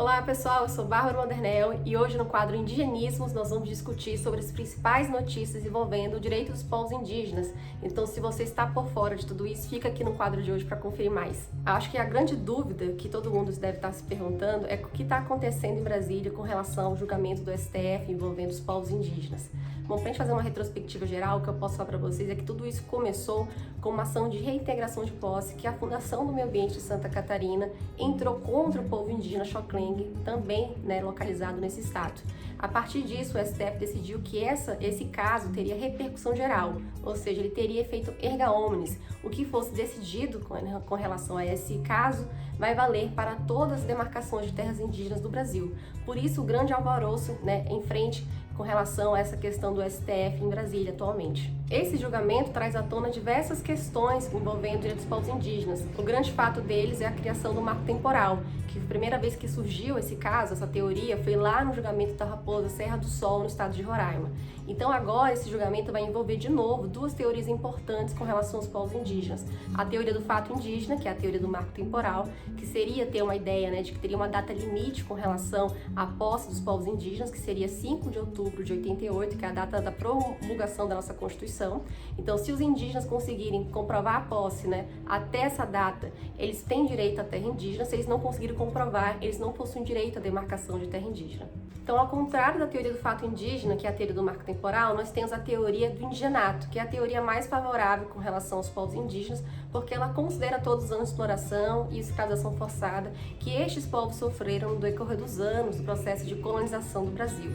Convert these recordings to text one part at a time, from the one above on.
Olá pessoal, eu sou Bárbara Modernel e hoje no quadro Indigenismos nós vamos discutir sobre as principais notícias envolvendo o direito dos povos indígenas. Então, se você está por fora de tudo isso, fica aqui no quadro de hoje para conferir mais. Acho que a grande dúvida que todo mundo deve estar se perguntando é o que está acontecendo em Brasília com relação ao julgamento do STF envolvendo os povos indígenas. Bom, para a gente fazer uma retrospectiva geral, o que eu posso falar para vocês é que tudo isso começou com uma ação de reintegração de posse que a Fundação do Meio Ambiente de Santa Catarina entrou contra o povo indígena Xoclengue, também localizado nesse estado. A partir disso, o STF decidiu que esse caso teria repercussão geral, ou seja, ele teria efeito erga omnes. O que fosse decidido com relação a esse caso vai valer para todas as demarcações de terras indígenas do Brasil. Por isso, o grande alvoroço em frente com relação a essa questão do STF em Brasília atualmente. Esse julgamento traz à tona diversas questões envolvendo o direito dos povos indígenas. O grande fato deles é a criação do marco temporal, que a primeira vez que surgiu esse caso, essa teoria, foi lá no julgamento da Raposa Serra do Sol, no estado de Roraima. Então agora esse julgamento vai envolver de novo duas teorias importantes com relação aos povos indígenas. A teoria do fato indígena, que é a teoria do marco temporal, que seria ter uma ideia de que teria uma data limite com relação à posse dos povos indígenas, que seria 5 de outubro de 88, que é a data da promulgação da nossa Constituição. Então, se os indígenas conseguirem comprovar a posse até essa data, eles têm direito à terra indígena. Se eles não conseguirem comprovar, eles não possuem direito à demarcação de terra indígena. Então, ao contrário da teoria do fato indígena, que é a teoria do marco temporal, nós temos a teoria do indigenato, que é a teoria mais favorável com relação aos povos indígenas, porque ela considera todos os anos de exploração e escravização forçada que estes povos sofreram no decorrer dos anos do processo de colonização do Brasil.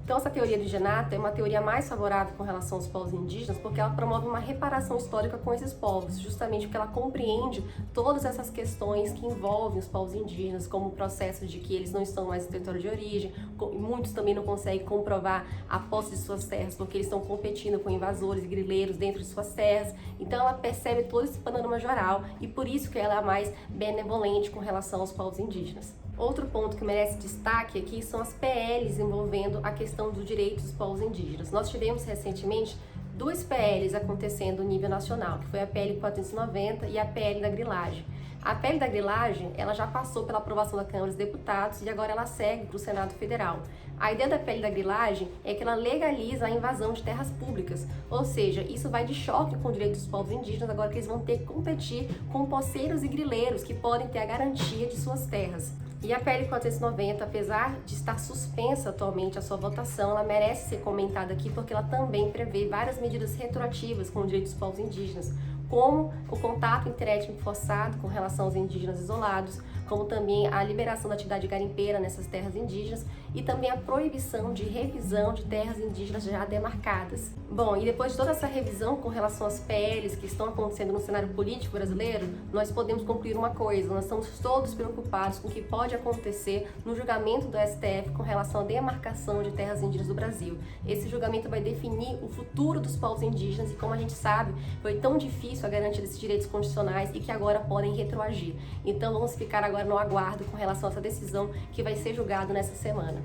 Então, essa teoria do indigenato é uma teoria mais favorável com relação aos povos indígenas porque ela promove uma reparação histórica com esses povos, justamente porque ela compreende todas essas questões que envolvem os povos indígenas, como o processo de que eles não estão mais no território de origem, muitos também não conseguem comprovar a posse de suas terras porque eles estão competindo com invasores e grileiros dentro de suas terras. Então, ela percebe todo esse panorama geral e por isso que ela é mais benevolente com relação aos povos indígenas. Outro ponto que merece destaque aqui são as PLs envolvendo a questão dos direitos dos povos indígenas. Nós tivemos recentemente duas PLs acontecendo no nível nacional, que foi a PL 490 e a PL da grilagem. A PL da grilagem, ela já passou pela aprovação da Câmara dos Deputados e agora ela segue para o Senado Federal. A ideia da PL da grilagem é que ela legaliza a invasão de terras públicas, ou seja, isso vai de choque com o direito dos povos indígenas, agora que eles vão ter que competir com poceiros e grileiros que podem ter a garantia de suas terras. E a PL 490, apesar de estar suspensa atualmente a sua votação, ela merece ser comentada aqui porque ela também prevê várias medidas retroativas com o direito dos povos indígenas, como o contato interétnico forçado com relação aos indígenas isolados, como também a liberação da atividade garimpeira nessas terras indígenas e também a proibição de revisão de terras indígenas já demarcadas. Bom, e depois de toda essa revisão com relação às PLs que estão acontecendo no cenário político brasileiro, nós podemos concluir uma coisa: nós estamos todos preocupados com o que pode acontecer no julgamento do STF com relação à demarcação de terras indígenas do Brasil. Esse julgamento vai definir o futuro dos povos indígenas e, como a gente sabe, foi tão difícil a garantia desses direitos constitucionais e que agora podem retroagir. Então vamos ficar agora no aguardo com relação a essa decisão que vai ser julgada nessa semana.